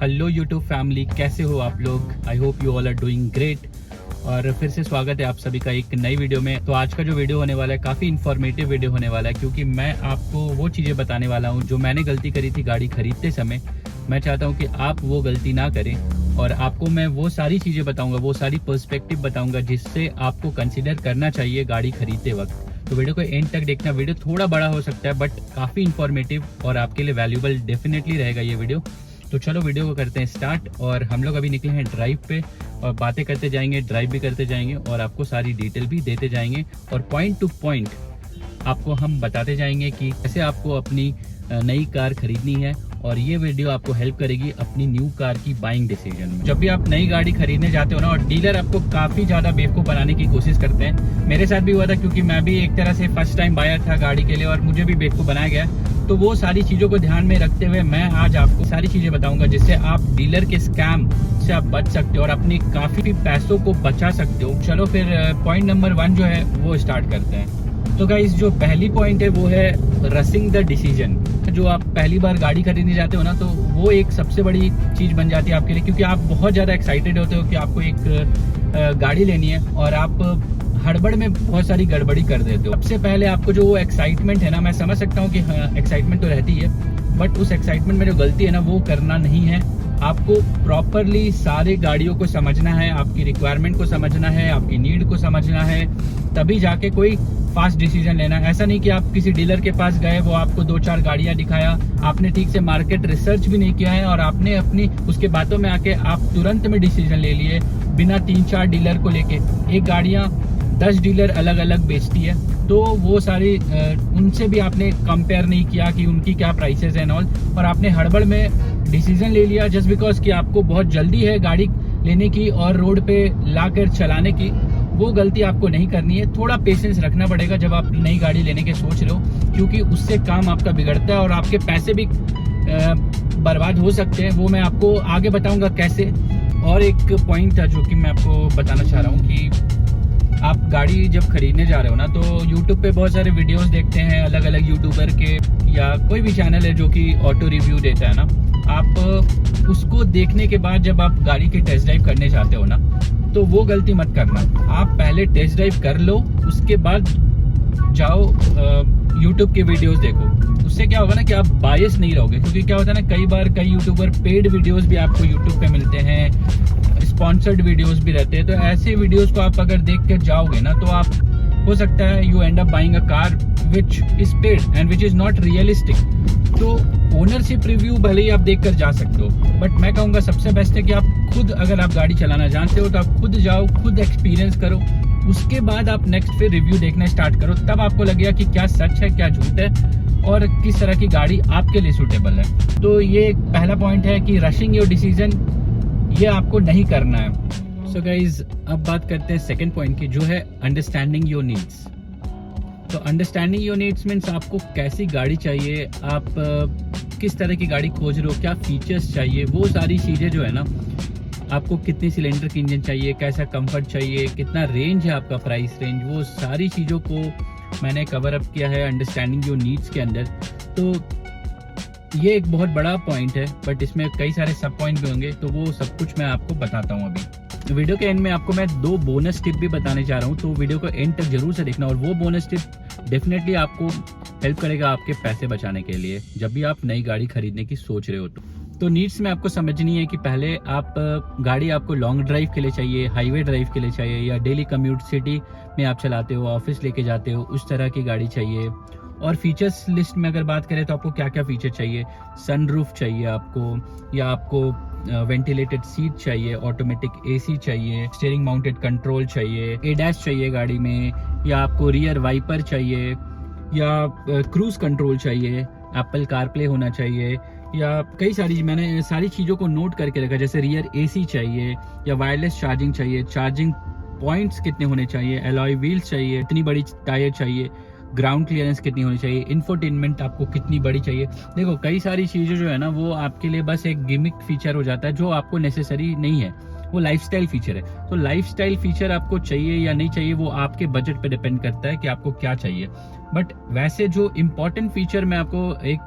Hello YouTube family, कैसे हो आप लोग। I hope you all are doing great. और फिर से स्वागत है आप सभी का एक नई वीडियो में। तो आज का जो वीडियो होने वाला है काफ़ी इन्फॉर्मेटिव वीडियो होने वाला है, क्योंकि मैं आपको वो चीज़ें बताने वाला हूँ जो मैंने गलती करी थी गाड़ी खरीदते समय। मैं चाहता हूँ कि आप वो गलती ना करें और आपको मैं वो सारी चीज़ें बताऊँगा, वो सारी पर्सपेक्टिव बताऊँगा जिससे आपको कंसिडर करना चाहिए गाड़ी खरीदते वक्त। तो वीडियो को एंड तक देखना। वीडियो थोड़ा बड़ा हो सकता है बट काफ़ी इन्फॉर्मेटिव और आपके लिए वैल्यूबल डेफिनेटली रहेगा ये वीडियो। तो चलो वीडियो को करते हैं स्टार्ट। और हम लोग अभी निकले हैं ड्राइव पे और बातें करते जाएंगे, ड्राइव भी करते जाएंगे और आपको सारी डिटेल भी देते जाएंगे और पॉइंट टू पॉइंट आपको हम बताते जाएंगे कि कैसे आपको अपनी नई कार खरीदनी है। और ये वीडियो आपको हेल्प करेगी अपनी न्यू कार की बाइंग डिसीजन में। जब भी आप नई गाड़ी खरीदने जाते हो ना, और डीलर आपको काफ़ी ज़्यादा बेवकूफ़ बनाने की कोशिश करते हैं। मेरे साथ भी हुआ था, क्योंकि मैं भी एक तरह से फर्स्ट टाइम बायर था गाड़ी के लिए और मुझे भी बेवकूफ़ बनाया गया। तो वो सारी चीज़ों को ध्यान में रखते हुए मैं आज आपको सारी चीज़ें बताऊंगा जिससे आप डीलर के स्कैम से आप बच सकते हो और अपनी काफ़ी पैसों को बचा सकते हो। चलो फिर पॉइंट नंबर 1 जो है वो स्टार्ट करते हैं। तो गाइस, जो पहली पॉइंट है वो है रशिंग द डिसीजन। जो आप पहली बार गाड़ी खरीदने जाते हो ना, तो वो एक सबसे बड़ी चीज़ बन जाती है आपके लिए, क्योंकि आप बहुत ज़्यादा एक्साइटेड होते हो कि आपको एक गाड़ी लेनी है और आप हड़बड़ में बहुत सारी गड़बड़ी कर देते हो। सबसे पहले आपको जो वो एक्साइटमेंट है ना, मैं समझ सकता हूँ कि हाँ एक्साइटमेंट तो रहती है, बट उस एक्साइटमेंट में जो गलती है ना वो करना नहीं है। आपको प्रॉपरली सारे गाड़ियों को समझना है, आपकी रिक्वायरमेंट को समझना है, आपकी नीड को समझना है, तभी जाके कोई फास्ट डिसीजन लेना है। ऐसा नहीं कि आप किसी डीलर के पास गए, वो आपको 2-4 गाड़ियां दिखाया, आपने ठीक से मार्केट रिसर्च भी नहीं किया है और आपने अपनी उसके बातों में आके आप तुरंत में डिसीजन ले लिए बिना 3-4 डीलर को लेके। एक गाड़ियां 10 डीलर अलग अलग बेचती है, तो वो सारी उनसे भी आपने कंपेयर नहीं किया कि उनकी क्या प्राइसेस एंड ऑल, और आपने हड़बड़ में डिसीजन ले लिया जस्ट बिकॉज कि आपको बहुत जल्दी है गाड़ी लेने की और रोड पे लाकर चलाने की। वो गलती आपको नहीं करनी है। थोड़ा पेशेंस रखना पड़ेगा जब आप नई गाड़ी लेने के सोच रहे हो, क्योंकि उससे काम आपका बिगड़ता है और आपके पैसे भी बर्बाद हो सकते हैं। वो मैं आपको आगे बताऊंगा कैसे। और एक पॉइंट था जो कि मैं आपको बताना चाह रहा हूँ कि आप गाड़ी जब खरीदने जा रहे हो ना, तो YouTube पे बहुत सारे वीडियोस देखते हैं अलग अलग यूट्यूबर के, या कोई भी चैनल है जो कि ऑटो रिव्यू देता है ना, आप उसको देखने के बाद जब आप गाड़ी की टेस्ट ड्राइव करने जाते हो ना, तो वो गलती मत करना। आप पहले टेस्ट ड्राइव कर लो, उसके बाद जाओ YouTube के वीडियोस देखो। उससे क्या होगा ना कि आप बायस नहीं रहोगे, क्योंकि क्या होता है ना, कई बार कई यूट्यूबर पेड वीडियोस भी आपको YouTube पे मिलते हैं, स्पॉन्सर्ड वीडियोस भी रहते हैं। तो ऐसे वीडियोस को आप अगर देख कर जाओगे ना, तो आप हो सकता है you and up buying a car which is paid and which is not realistic. तो ओनरशिप रिव्यू भले ही आप देख कर जा सकते हो, बट मैं कहूँगा सबसे बेस्ट है कि आप खुद, अगर आप गाड़ी चलाना जानते हो तो आप खुद जाओ, खुद एक्सपीरियंस करो, उसके बाद आप नेक्स्ट फिर रिव्यू देखना स्टार्ट करो। तब आपको लगेगा कि क्या सच है, क्या झूठ है और किस तरह की गाड़ी आपके लिए सूटेबल है। तो ये पहला पॉइंट है कि रशिंग योर डिसीजन, ये आपको नहीं करना है। सो गाइज, अब बात करते हैं सेकंड पॉइंट की, जो है अंडरस्टैंडिंग योर नीड्स। तो अंडरस्टैंडिंग योर नीड्स मीन्स आपको कैसी गाड़ी चाहिए, आप किस तरह की गाड़ी खोज रहे हो, क्या फीचर्स चाहिए, वो सारी चीज़ें जो है ना, आपको कितनी सिलेंडर की इंजन चाहिए, कैसा कंफर्ट चाहिए, कितना रेंज है आपका, प्राइस रेंज, वो सारी चीज़ों को मैंने कवर अप किया है अंडरस्टैंडिंग योर नीड्स के अंदर। तो ये एक बहुत बड़ा पॉइंट है, बट इसमें कई सारे सब पॉइंट भी होंगे, तो वो सब कुछ मैं आपको बताता हूँ अभी। वीडियो के एंड में आपको मैं 2 बोनस टिप भी बताने जा रहा हूँ, तो वीडियो को एंड तक जरूर से देखना। और वो बोनस टिप डेफिनेटली आपको हेल्प करेगा आपके पैसे बचाने के लिए, जब भी आप नई गाड़ी खरीदने की सोच रहे हो। तो नीड्स में आपको समझनी है कि पहले आप गाड़ी आपको लॉन्ग ड्राइव के लिए चाहिए, हाईवे ड्राइव के लिए चाहिए, या डेली कम्यूट सिटी में आप चलाते हो, ऑफिस लेके जाते हो, उस तरह की गाड़ी चाहिए। और फीचर्स लिस्ट में अगर बात करें तो आपको क्या क्या फीचर चाहिए, सनरूफ चाहिए आपको, या आपको वेंटिलेटेड सीट चाहिए, ऑटोमेटिक एसी चाहिए, स्टीयरिंग माउंटेड कंट्रोल चाहिए, एडैश चाहिए गाड़ी में, या आपको रियर वाइपर चाहिए, या क्रूज कंट्रोल चाहिए, एप्पल कारप्ले होना चाहिए, या कई सारी, मैंने सारी चीज़ों को नोट करके रखा, जैसे रियर एसी चाहिए, या वायरलेस चार्जिंग चाहिए, चार्जिंग पॉइंट्स कितने होने चाहिए, एलॉय व्हील्स चाहिए, इतनी बड़ी टायर चाहिए, ग्राउंड क्लियरेंस कितनी होनी चाहिए, इंफोटेनमेंट आपको कितनी बड़ी चाहिए। देखो, कई सारी चीज़ें जो है ना, वो आपके लिए बस एक गिमिक फीचर हो जाता है, जो आपको नेसेसरी नहीं है, वो लाइफस्टाइल फीचर है। तो लाइफस्टाइल फीचर आपको चाहिए या नहीं चाहिए, वो आपके बजट पे डिपेंड करता है कि आपको क्या चाहिए। बट वैसे जो इम्पोर्टेंट फीचर मैं आपको एक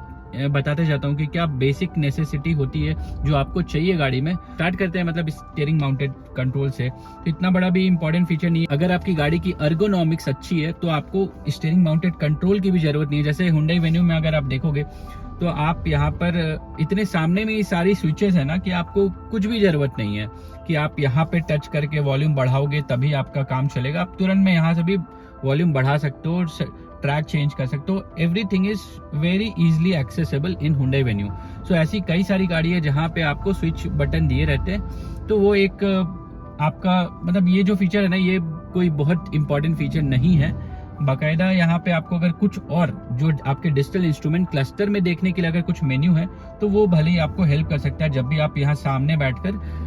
बताते जाता हूँ कि क्या बेसिक नेसेसिटी होती है जो आपको चाहिए गाड़ी में। स्टार्ट करते हैं मतलब स्टीयरिंग माउंटेड कंट्रोल से। तो इतना बड़ा भी इंपॉर्टेंट फीचर नहीं है। अगर आपकी गाड़ी की अर्गोनॉमिक्स अच्छी है तो आपको स्टीयरिंग माउंटेड कंट्रोल की भी जरूरत नहीं है। जैसे हुंडई वेन्यू में अगर आप देखोगे तो आप यहाँ पर इतने सामने में ये सारी स्विचेस है ना कि आपको कुछ भी जरूरत नहीं है कि आप यहाँ पे टच करके वॉल्यूम बढ़ाओगे तभी आपका काम चलेगा। आप तुरंत में यहाँ से भी वॉल्यूम बढ़ा सकते हो, ट्रैक चेंज कर सकते हो। Everything is very easily accessible in Hyundai Venue. So ऐसी कई सारी गाड़ी है जहाँ पे आपको स्विच बटन दिए रहते हैं। तो वो एक आपका मतलब ये जो फीचर है ना, ये कोई बहुत इंपॉर्टेंट फीचर नहीं है। बाकायदा यहाँ पे आपको अगर कुछ और जो आपके डिजिटल इंस्ट्रूमेंट क्लस्टर में देखने के लिए अगर कुछ मेन्यू है तो वो भले ही आपको हेल्प कर सकता है। जब भी आप यहाँ सामने बैठकर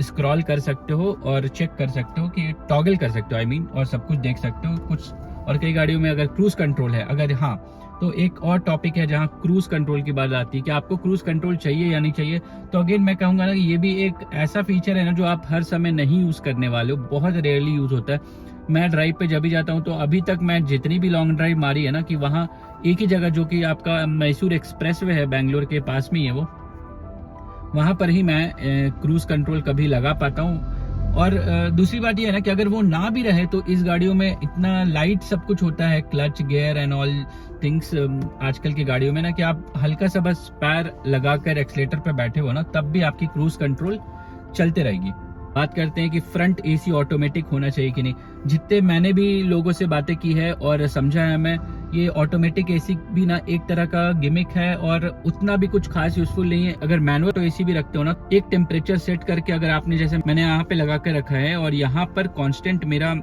स्क्रॉल कर सकते हो और चेक कर सकते हो कि टॉगल कर सकते हो और सब कुछ देख सकते हो कुछ। और कई गाड़ियों में अगर क्रूज कंट्रोल है, अगर हाँ, तो एक और टॉपिक है जहाँ क्रूज कंट्रोल की बात आती है कि आपको क्रूज कंट्रोल चाहिए या नहीं चाहिए। तो अगेन मैं कहूँगा ना कि ये भी एक ऐसा फीचर है ना जो आप हर समय नहीं यूज करने वाले हो, बहुत रेयरली यूज होता है। मैं ड्राइव पे जब भी जाता हूँ तो अभी तक मैं जितनी भी लॉन्ग ड्राइव मारी है ना कि वहाँ एक ही जगह जो कि आपका मैसूर एक्सप्रेस वे है, बैंगलोर के पास में ही है वो, वहां पर ही मैं क्रूज कंट्रोल कभी लगा पाता हूँ। और दूसरी बात ये है ना कि अगर वो ना भी रहे तो इस गाड़ियों में इतना लाइट सब कुछ होता है, clutch gear and all things आजकल की गाड़ियों में ना कि आप हल्का सा बस पैर लगाकर एक्सीलेटर पे बैठे हो ना तब भी आपकी क्रूज कंट्रोल चलते रहेगी। बात करते हैं कि फ्रंट एसी ऑटोमेटिक होना चाहिए कि नहीं। जितने मैंने भी लोगों से बातें की है और समझा है मैं, ये ऑटोमेटिक एसी भी ना एक तरह का गिमिक है और उतना भी कुछ खास यूजफुल नहीं है। अगर मैनुअल तो एसी भी रखते हो ना, एक टेम्परेचर सेट करके अगर आपने, जैसे मैंने यहाँ पे लगा के रखा है और यहाँ पर कांस्टेंट मेरा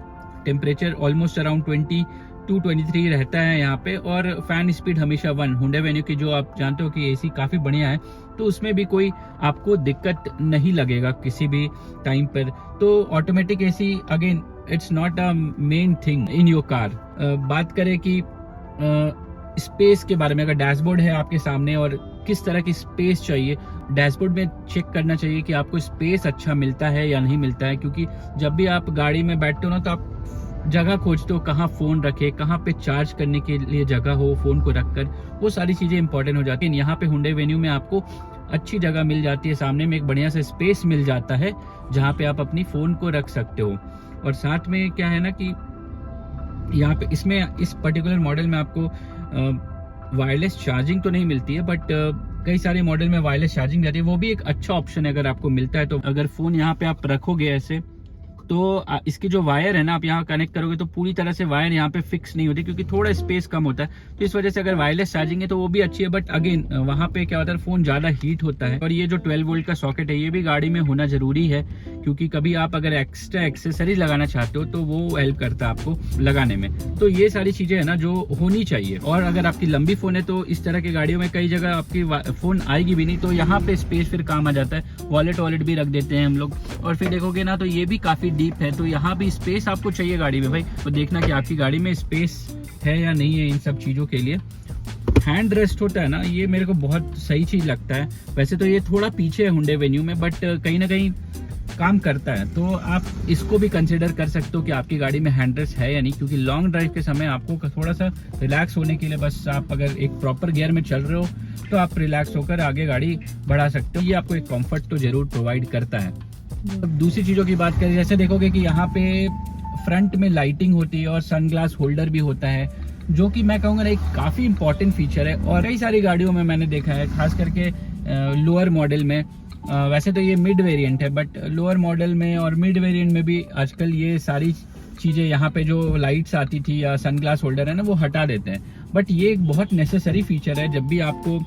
टेम्परेचर ऑलमोस्ट अराउंड 22-23 रहता है यहाँ पे, और फैन स्पीड हमेशा 1। हुंडई वेन्यू की जो आप जानते हो कि एसी काफी बढ़िया है तो उसमें भी कोई आपको दिक्कत नहीं लगेगा किसी भी टाइम पर। तो automatic AC again it's not a main thing in your car. बात करें कि स्पेस के बारे में, अगर डैशबोर्ड है आपके सामने और किस तरह की स्पेस चाहिए, डैशबोर्ड में चेक करना चाहिए कि आपको स्पेस अच्छा मिलता है या नहीं मिलता है। क्योंकि जब भी आप गाड़ी में बैठते हो ना तो आप जगह खोजते हो कहाँ फोन रखे, कहाँ पे चार्ज करने के लिए जगह हो फोन को रखकर, वो सारी चीजें इंपॉर्टेंट हो जाती है। यहाँ पे हुंडई वेन्यू में आपको अच्छी जगह मिल जाती है, सामने में एक बढ़िया सा स्पेस मिल जाता है जहाँ पे आप अपनी फोन को रख सकते हो। और साथ में क्या है ना कि यहाँ पे इसमें इस पर्टिकुलर मॉडल में आपको वायरलेस चार्जिंग तो नहीं मिलती है, बट कई सारे मॉडल में वायरलेस चार्जिंग रहती है। वो भी एक अच्छा ऑप्शन है अगर आपको मिलता है तो। अगर फोन यहाँ पे आप रखोगे ऐसे तो इसकी जो वायर है ना, आप यहाँ कनेक्ट करोगे तो पूरी तरह से वायर यहाँ पे फिक्स नहीं होती क्योंकि थोड़ा स्पेस कम होता है। तो इस वजह से अगर वायरलेस चार्जिंग है तो वो भी अच्छी है, बट अगेन वहाँ पे क्या होता है, फोन ज्यादा हीट होता है। और ये जो 12 वोल्ट का सॉकेट है ये भी गाड़ी में होना जरूरी है क्योंकि कभी आप अगर एक्स्ट्रा एक्सेसरीज लगाना चाहते हो तो वो हेल्प करता है आपको लगाने में। तो ये सारी चीजें है ना जो होनी चाहिए। और अगर आपकी लंबी फोन है तो इस तरह की गाड़ियों में कई जगह आपकी फोन आएगी भी नहीं, तो यहाँ पे स्पेस फिर काम आ जाता है। वॉलेट भी रख देते हैं हम लोग। और फिर देखोगे ना तो ये भी काफी डीप है, तो यहाँ भी स्पेस आपको चाहिए गाड़ी में भाई। तो देखना कि आपकी गाड़ी में स्पेस है या नहीं है इन सब चीजों के लिए। हैंड रेस्ट होता है ना, ये मेरे को बहुत सही चीज लगता है। वैसे तो ये थोड़ा पीछे है हुंडई वेन्यू में, बट कहीं ना कहीं काम करता है। तो आप इसको भी कंसिडर कर सकते हो कि आपकी गाड़ी में हैंड रेस्ट है या नहीं, क्योंकि लॉन्ग ड्राइव के समय आपको थोड़ा सा रिलैक्स होने के लिए, बस आप अगर एक प्रॉपर गियर में चल रहे हो तो आप रिलैक्स होकर आगे गाड़ी बढ़ा सकते हो। ये आपको एक कंफर्ट तो जरूर प्रोवाइड करता है। अब दूसरी चीज़ों की बात करें, जैसे देखोगे कि यहाँ पे फ्रंट में लाइटिंग होती है और सनग्लास होल्डर भी होता है, जो कि मैं कहूँगा ना एक काफ़ी इंपॉर्टेंट फीचर है। और कई सारी गाड़ियों में मैंने देखा है, खास करके लोअर मॉडल में, वैसे तो ये मिड वेरिएंट है बट लोअर मॉडल में और मिड वेरिएंट में भी आजकल ये सारी चीज़ें, यहाँ पे जो लाइट्स आती थी या सनग्लास होल्डर है ना, वो हटा देते हैं। बट ये एक बहुत नेसेसरी फीचर है। जब भी आपको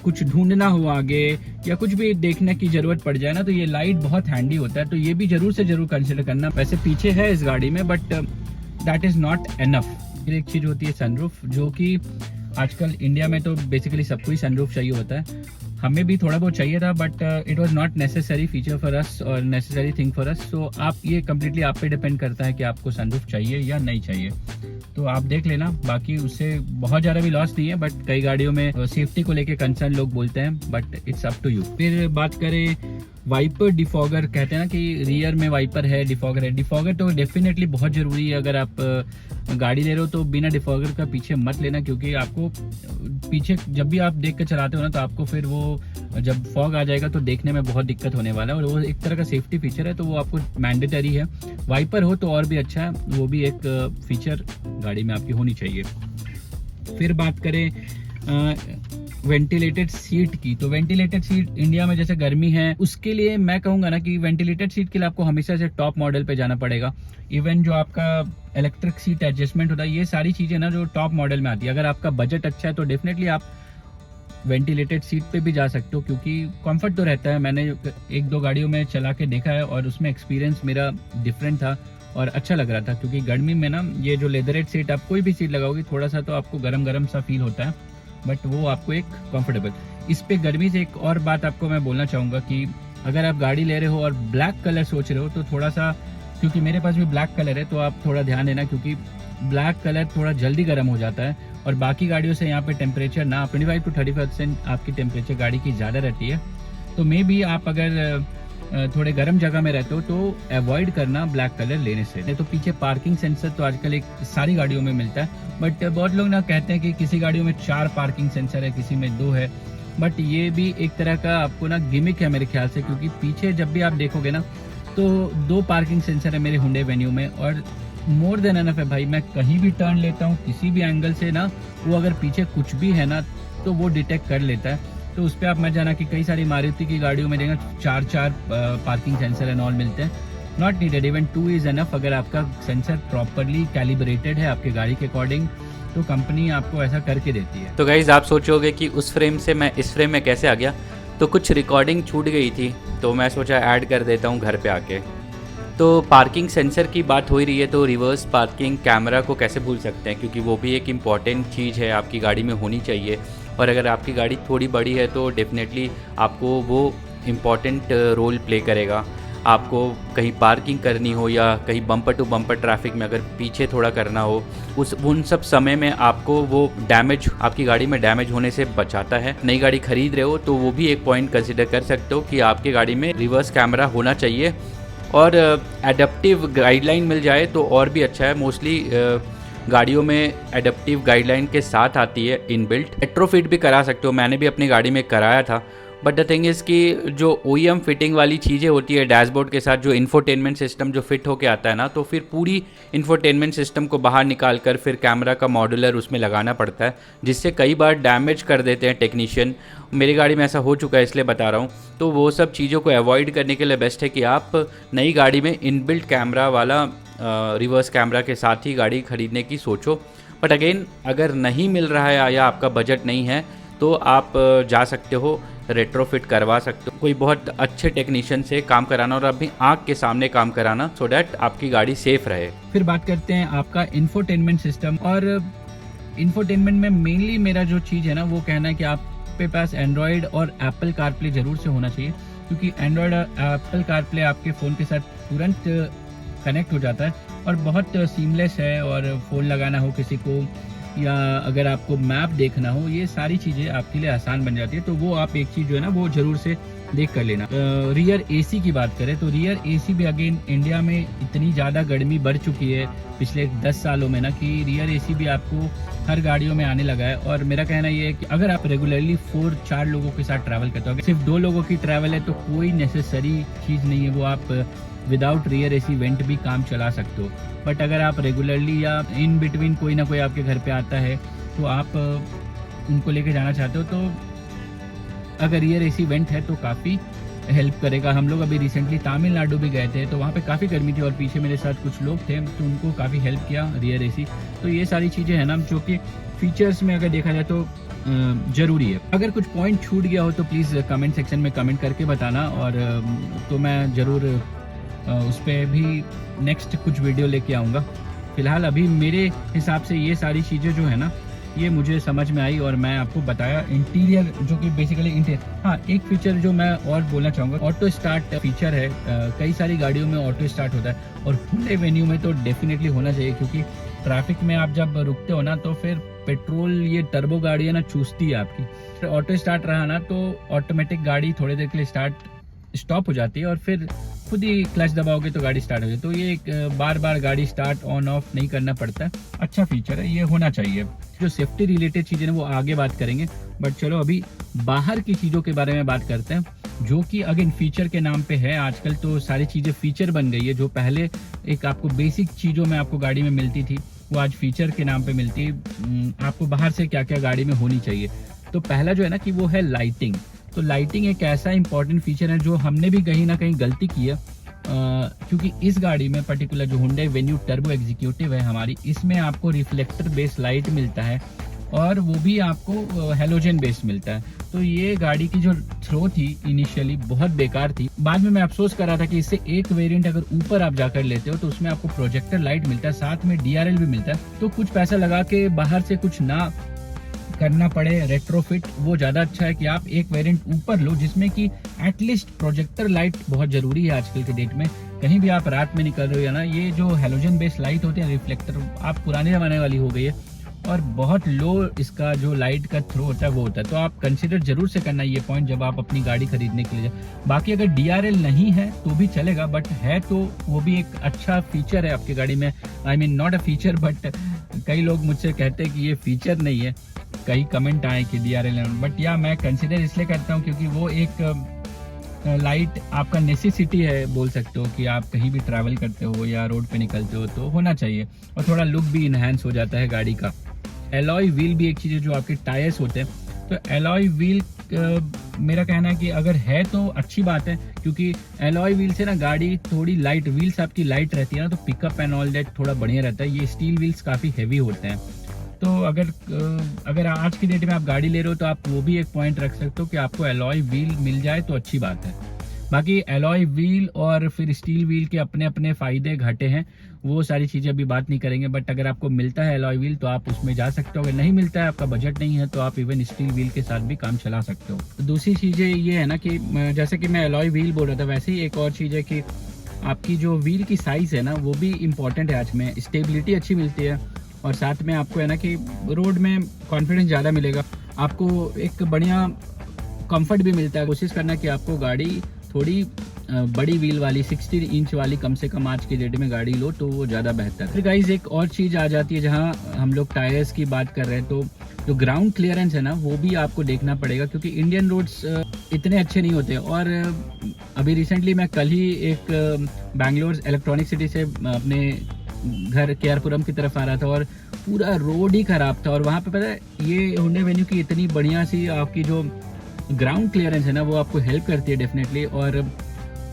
कुछ ढूंढना हो आगे या कुछ भी देखने की जरूरत पड़ जाए ना, तो ये लाइट बहुत हैंडी होता है। तो ये भी जरूर से जरूर कंसिडर करना। वैसे पीछे है इस गाड़ी में, but that is not enough. फिर एक चीज होती है सनरूफ, जो कि आजकल इंडिया में तो बेसिकली सबको ही सनरूफ चाहिए होता है। हमें भी थोड़ा बहुत चाहिए था, but it was not necessary feature for us और नेसेसरी थिंग फॉर अस। सो आप ये कम्प्लीटली आप पे डिपेंड करता है कि आपको सनरूफ चाहिए या नहीं चाहिए। तो आप देख लेना, बाकी उससे बहुत ज़्यादा भी लॉस नहीं है, बट कई गाड़ियों में सेफ्टी को लेके कंसर्न लोग बोलते हैं, but it's up to you. फिर बात करें वाइपर डिफॉगर कहते हैं ना कि रियर में वाइपर है, डिफॉगर है। डिफॉगर तो डेफिनेटली बहुत ज़रूरी है। अगर आप गाड़ी ले रहे हो तो बिना डिफॉगर का पीछे मत लेना, क्योंकि आपको पीछे जब भी आप देख कर चलाते हो ना तो आपको फिर वो जब फॉग आ जाएगा तो देखने में बहुत दिक्कत होने वाला है, और वो एक तरह का सेफ्टी फीचर है, तो वो आपको मैंडेटरी है। वाइपर हो तो और भी अच्छा है, वो भी एक फीचर गाड़ी में आपकी होनी चाहिए। फिर बात करें वेंटिलेटेड सीट की, तो वेंटिलेटेड सीट इंडिया में जैसे गर्मी है उसके लिए मैं कहूंगा ना कि वेंटिलेटेड सीट के लिए आपको हमेशा से टॉप मॉडल पे जाना पड़ेगा। इवन जो आपका इलेक्ट्रिक सीट एडजस्टमेंट होता है, ये सारी चीजें ना जो टॉप मॉडल में आती है। अगर आपका बजट अच्छा है तो डेफिनेटली आप वेंटिलेटेड सीट पे भी जा सकते हो, क्योंकि कंफर्ट तो रहता है। मैंने 1-2 गाड़ियों में चला के देखा है और उसमें एक्सपीरियंस मेरा डिफरेंट था और अच्छा लग रहा था, क्योंकि गर्मी में ना ये जो लेदरेट सीट, आप कोई भी सीट लगाओगे थोड़ा सा तो आपको गरम गरम सा फील होता है, बट वो आपको एक कंफर्टेबल। इस पे गर्मी से एक और बात आपको मैं बोलना चाहूँगा कि अगर आप गाड़ी ले रहे हो और ब्लैक कलर सोच रहे हो तो थोड़ा सा, क्योंकि मेरे पास भी ब्लैक कलर है, तो आप थोड़ा ध्यान देना, क्योंकि ब्लैक कलर थोड़ा जल्दी गर्म हो जाता है और बाकी गाड़ियों से यहाँ पे टेम्परेचर ना 25 to 30% आपकी टेम्परेचर गाड़ी की ज़्यादा रहती है। तो मे भी आप अगर थोड़े गर्म जगह में रहते हो तो अवॉइड करना ब्लैक कलर लेने से। तो पीछे पार्किंग सेंसर तो आजकल एक सारी गाड़ियों में मिलता है, बट बहुत लोग ना कहते हैं कि किसी गाड़ियों में 4 पार्किंग सेंसर है, किसी में 2 है, बट ये भी एक तरह का आपको ना गिमिक है मेरे ख्याल से, क्योंकि पीछे जब भी आप देखोगे ना तो 2 पार्किंग सेंसर है मेरे हुंडई वेन्यू में, और मोर देन एनफ है भाई। मैं कहीं भी टर्न लेता हूँ किसी भी एंगल से ना, वो अगर पीछे कुछ भी है ना तो वो डिटेक्ट कर लेता है। तो उस पर आप मत जाना कि कई सारी मारुति की गाड़ियों में देखना 4 पार्किंग सेंसर एंड ऑल मिलते हैं। Not needed, even 2 is enough. अगर आपका सेंसर प्रॉपरली कैलिब्रेटेड है आपके गाड़ी के अकॉर्डिंग तो कंपनी आपको ऐसा करके देती है। तो गाइज आप सोचोगे कि उस फ्रेम से मैं इस फ्रेम में कैसे आ गया, तो कुछ रिकॉर्डिंग छूट गई थी तो मैं सोचा ऐड कर देता हूँ घर पे आके। तो पार्किंग सेंसर की बात हो ही रही है तो रिवर्स पार्किंग कैमरा को कैसे भूल सकते हैं, क्योंकि वो भी एक इम्पॉर्टेंट चीज़ है, आपकी गाड़ी में होनी चाहिए। और अगर आपकी गाड़ी थोड़ी बड़ी है तो डेफिनेटली आपको वो इम्पॉर्टेंट रोल प्ले करेगा। आपको कहीं पार्किंग करनी हो या कहीं बम्पर टू बम्पर ट्रैफिक में अगर पीछे थोड़ा करना हो, उन सब समय में आपको वो डैमेज, आपकी गाड़ी में डैमेज होने से बचाता है। नई गाड़ी खरीद रहे हो तो वो भी एक पॉइंट कंसिडर कर सकते हो कि आपकी गाड़ी में रिवर्स कैमरा होना चाहिए, और एडप्टिव गाइडलाइन मिल जाए तो और भी अच्छा है। मोस्टली गाड़ियों में एडप्टिव गाइडलाइन के साथ आती है इनबिल्ट। रेट्रोफिट भी करा सकते हो, मैंने भी अपनी गाड़ी में कराया था। बट द थिंग इज़ कि जो OEM फिटिंग वाली चीज़ें होती है डैशबोर्ड के साथ, जो इंफोटेनमेंट सिस्टम जो फिट होके आता है ना, तो फिर पूरी इंफोटेनमेंट सिस्टम को बाहर निकाल कर फिर कैमरा का मॉड्यूलर उसमें लगाना पड़ता है, जिससे कई बार डैमेज कर देते हैं टेक्नीशियन। मेरी गाड़ी में ऐसा हो चुका है इसलिए बता रहा हूँ। तो वो सब चीज़ों को अवॉइड करने के लिए बेस्ट है कि आप नई गाड़ी में इनबिल्ट कैमरा वाला रिवर्स कैमरा के साथ ही गाड़ी खरीदने की सोचो। बट अगेन अगर नहीं मिल रहा है या आपका बजट नहीं है तो आप जा सकते हो, रेट्रोफिट करवा सकते हो, कोई बहुत अच्छे टेक्नीशियन से काम कराना और अपनी आँख के सामने काम कराना, सो डैट आपकी गाड़ी सेफ रहे। फिर बात करते हैं आपका इंफोटेनमेंट सिस्टम। और इंफोटेनमेंट में मेनली मेरा जो चीज़ है ना वो कहना है कि आपके पास एंड्रॉयड और एप्पल कारप्ले ज़रूर से होना चाहिए, क्योंकि एंड्रॉयड और एप्पल कारप्ले आपके फ़ोन के साथ तुरंत कनेक्ट हो जाता है और बहुत सीमलेस है। और फ़ोन लगाना हो किसी को या अगर आपको मैप देखना हो, ये सारी चीज़ें आपके लिए आसान बन जाती है। तो वो आप एक चीज़ जो है ना वो ज़रूर से देख कर लेना। रियर एसी की बात करें तो रियर एसी भी अगेन इंडिया में इतनी ज़्यादा गर्मी बढ़ चुकी है पिछले 10 सालों में ना कि रियर एसी भी आपको हर गाड़ियों में आने लगा है। और मेरा कहना ये है कि अगर आप रेगुलरली 4-4 लोगों के साथ ट्रैवल करते हो, अगर सिर्फ 2 लोगों की ट्रैवल है तो कोई नेसेसरी चीज़ नहीं है, वो आप विदाउट रियर एसी वेंट भी काम चला सकते हो। बट अगर आप रेगुलरली या इन बिटवीन कोई ना कोई आपके घर पे आता है तो आप उनको लेके जाना चाहते हो, तो अगर रियर एसी वेंट है तो काफ़ी हेल्प करेगा। हम लोग अभी रिसेंटली तमिलनाडु भी गए थे तो वहाँ पे काफ़ी गर्मी थी और पीछे मेरे साथ कुछ लोग थे तो उनको काफ़ी हेल्प किया रियर एसी। तो ये सारी चीज़ें हैं ना जो कि फीचर्स में अगर देखा जाए तो ज़रूरी है। अगर कुछ पॉइंट छूट गया हो तो प्लीज़ कमेंट सेक्शन में कमेंट करके बताना, और तो मैं ज़रूर उस पर भी नेक्स्ट कुछ वीडियो लेके आऊँगा। फ़िलहाल अभी मेरे हिसाब से ये सारी चीज़ें जो है ना ये मुझे समझ में आई और मैं आपको बताया। इंटीरियर जो कि बेसिकली इंटीरियर, हाँ एक फीचर जो मैं और बोलना चाहूँगा, ऑटो स्टार्ट फीचर है। कई सारी गाड़ियों में ऑटो स्टार्ट होता है और हुंडई वेन्यू में तो डेफिनेटली होना चाहिए, क्योंकि ट्रैफिक में आप जब रुकते हो ना तो फिर पेट्रोल ये टर्बो गाड़ी है ना चूसती है आपकी। ऑटो स्टार्ट रहा ना तो ऑटोमेटिक गाड़ी थोड़ी देर के लिए स्टार्ट स्टॉप हो जाती है और फिर खुद ही क्लच दबाओगे तो गाड़ी स्टार्ट हो जाती है। तो ये एक बार बार गाड़ी स्टार्ट ऑन ऑफ नहीं करना पड़ता है, अच्छा फीचर है, ये होना चाहिए। जो सेफ्टी रिलेटेड चीज़ें हैं वो आगे बात करेंगे, बट चलो अभी बाहर की चीज़ों के बारे में बात करते हैं, जो कि अगेन फीचर के नाम पे है। आजकल तो सारी चीज़ें फीचर बन गई है। जो पहले एक आपको बेसिक चीज़ों में आपको गाड़ी में मिलती थी, वो आज फीचर के नाम पे मिलती है। आपको बाहर से क्या क्या गाड़ी में होनी चाहिए, तो पहला जो है ना कि वो है लाइटिंग। तो लाइटिंग एक ऐसा इंपॉर्टेंट फीचर है जो हमने भी कहीं ना कहीं गलती की है, क्योंकि इस गाड़ी में पर्टिकुलर जो Hyundai Venue टर्बो एग्जीक्यूटिव है हमारी, इसमें आपको रिफ्लेक्टर बेस्ड लाइट मिलता है और वो भी आपको हेलोजन बेस्ड मिलता है। तो ये गाड़ी की जो थ्रो थी इनिशियली बहुत बेकार थी। बाद में मैं अफसोस कर रहा था कि इससे एक वेरिएंट अगर ऊपर आप जाकर लेते हो तो उसमें आपको प्रोजेक्टर लाइट मिलता है, साथ में DRL भी मिलता है। तो कुछ पैसा लगा के बाहर से कुछ ना करना पड़े रेट्रोफिट, वो ज़्यादा अच्छा है कि आप एक वेरिएंट ऊपर लो जिसमें कि एटलीस्ट प्रोजेक्टर लाइट बहुत ज़रूरी है आजकल के डेट में। कहीं भी आप रात में निकल रहे हो ना, ये जो हेलोजन बेस्ड लाइट होते हैं रिफ्लेक्टर, आप पुराने ज़माने वाली हो गई है और बहुत लो इसका जो लाइट का थ्रो होता है वो होता है। तो आप कंसिडर जरूर से करना ये पॉइंट जब आप अपनी गाड़ी खरीदने के लिए जाए। बाकी अगर DRL नहीं है तो भी चलेगा, बट है तो वो भी एक अच्छा फीचर है आपकी गाड़ी में। I mean not a feature, but कई लोग मुझसे कहते हैं कि ये फीचर नहीं है, कई कमेंट आए कि DRL, बट या मैं कंसिडर इसलिए करता हूँ क्योंकि वो एक लाइट आपका नेसेसिटी है, बोल सकते हो कि आप कहीं भी ट्रैवल करते हो या रोड पे निकलते हो तो होना चाहिए, और थोड़ा लुक भी इन्हांस हो जाता है गाड़ी का। एलॉय व्हील भी एक चीज़ है, जो आपके टायर्स होते हैं, तो एलॉय व्हील मेरा कहना है कि अगर है तो अच्छी बात है, क्योंकि एलॉय व्हील से ना गाड़ी थोड़ी लाइट, व्हील्स आपकी लाइट रहती है ना, तो पिकअप एंड ऑल दैट थोड़ा बढ़िया रहता है। ये स्टील व्हील्स काफ़ी हैवी होते हैं, तो अगर आज की डेट में आप गाड़ी ले रहे हो तो आप वो भी एक पॉइंट रख सकते हो कि आपको एलॉय व्हील मिल जाए तो अच्छी बात है। बाकी एलॉय व्हील और फिर स्टील व्हील के अपने अपने फ़ायदे घाटे हैं, वो सारी चीज़ें अभी बात नहीं करेंगे, बट अगर आपको मिलता है एलॉय व्हील तो आप उसमें जा सकते हो। अगर नहीं मिलता है, आपका बजट नहीं है, तो आप इवन स्टील व्हील के साथ भी काम चला सकते हो। तो दूसरी चीज़ें ये है ना कि जैसे कि मैं एलॉय व्हील बोल रहा था, वैसे ही एक और चीज़ है कि आपकी जो व्हील की साइज़ है ना वो भी इम्पॉर्टेंट है। आज में स्टेबिलिटी अच्छी मिलती है और साथ में आपको है ना कि रोड में कॉन्फिडेंस ज़्यादा मिलेगा, आपको एक बढ़िया कंफर्ट भी मिलता है। कोशिश करना कि आपको गाड़ी थोड़ी बड़ी व्हील वाली 60 इंच वाली कम से कम आज की डेट में गाड़ी लो तो वो ज़्यादा बेहतर है। फिर गाइस एक और चीज़ आ जाती है, जहाँ हम लोग टायर्स की बात कर रहे हैं, तो जो ग्राउंड क्लियरेंस है ना वो भी आपको देखना पड़ेगा, क्योंकि इंडियन रोड्स इतने अच्छे नहीं होते। और अभी रिसेंटली मैं कल ही एक बैंगलोर इलेक्ट्रॉनिक सिटी से अपने घर केआरपुरम की तरफ आ रहा था और पूरा रोड ही ख़राब था। और वहाँ पे पता है ये Hyundai Venue की इतनी बढ़िया सी आपकी जो ग्राउंड क्लियरेंस है ना वो आपको हेल्प करती है डेफिनेटली,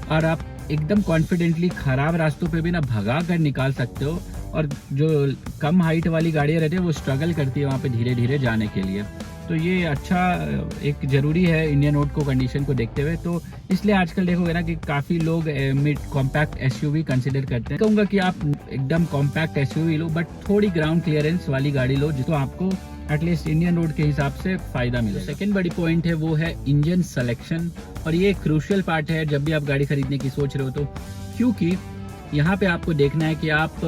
और आप एकदम कॉन्फिडेंटली ख़राब रास्तों पे भी ना भगा कर निकाल सकते हो। और जो कम हाइट वाली गाड़ियाँ रहती है वो स्ट्रगल करती है वहाँ पे धीरे धीरे जाने के लिए। तो ये अच्छा एक ज़रूरी है इंडियन रोड को कंडीशन को देखते हुए। तो इसलिए आजकल देखोगे ना कि काफ़ी लोग मिड कॉम्पैक्ट SUV कंसिडर करते हैं। कहूँगा कि आप एकदम कॉम्पैक्ट SUV लो, बट थोड़ी ग्राउंड क्लियरेंस वाली गाड़ी लो, जिसको आपको एटलीस्ट इंडियन रोड के हिसाब से फ़ायदा मिले। सेकेंड बड़ी पॉइंट है वो है इंजन सिलेक्शन, और ये एक क्रूशियल पार्ट है जब भी आप गाड़ी खरीदने की सोच रहे हो तो, क्योंकि यहाँ पे आपको देखना है कि आप